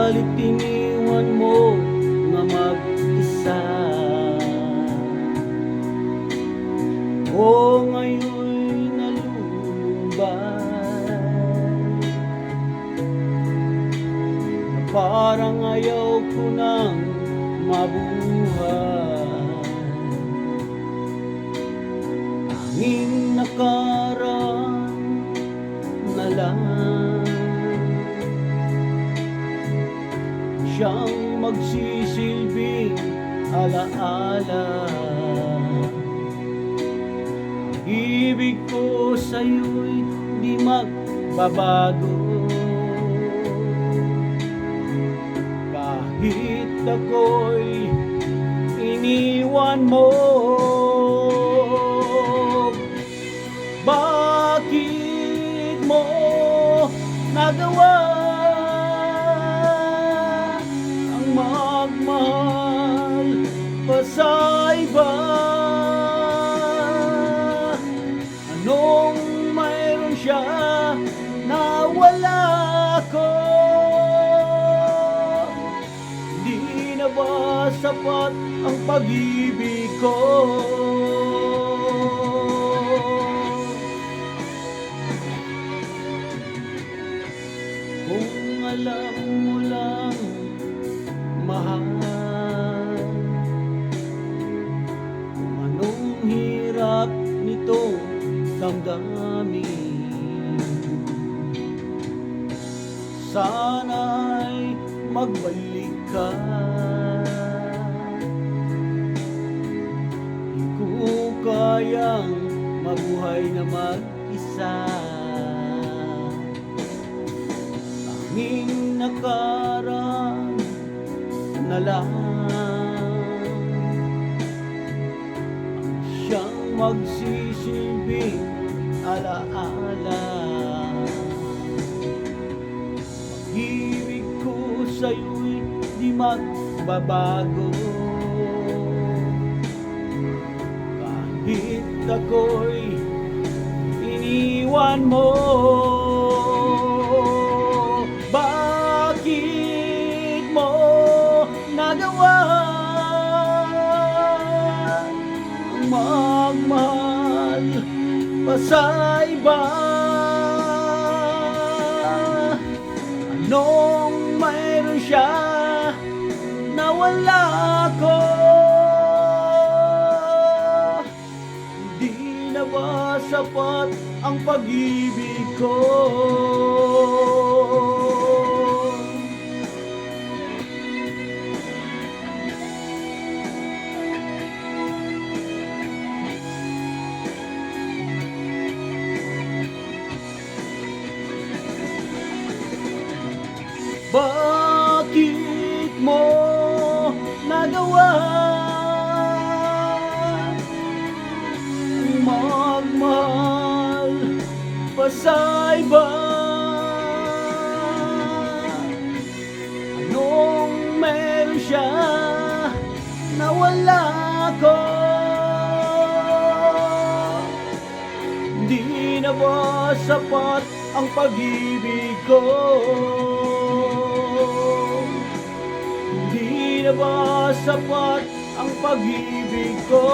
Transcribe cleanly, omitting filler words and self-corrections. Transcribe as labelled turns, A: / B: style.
A: Subalit iniwan mo na mag-isa. O ngayon'y nalulumbay na parang ayaw ko nang mabuhay. Tanging nakaraan na lang siyang magsisilbing alaala. Ibig ko sa'yo'y di magbabago, kahit ako'y iniwan mo. Bakit mo nagawa ang magmahal pa sa iba? Anong mayroon siya na wala ko? Di na ba sapat ang pag-ibig ko? Kung alam mo lang, mahal, kung anong hirap nitong damdamin, sana'y magbalik ka. Di ko kayang mabuhay na mag-isa. Tanging nakaraan na lang siyang magsisilbing alaala. Pag-ibig ko sa'yo'y di magbabago, kahit ako'y iniwan mo. Bakit mo nagawa ang magmahal pa sa iba? Anong mayroon siya na wala ko? Di na ba sapat ang pag-ibig ko? Bakit mo nagawa ang magmahal pa sa iba? Anong meron siya na wala ko? Di na ba sapat ang pag-ibig ko? Di na ba sapat ang pag-ibig ko?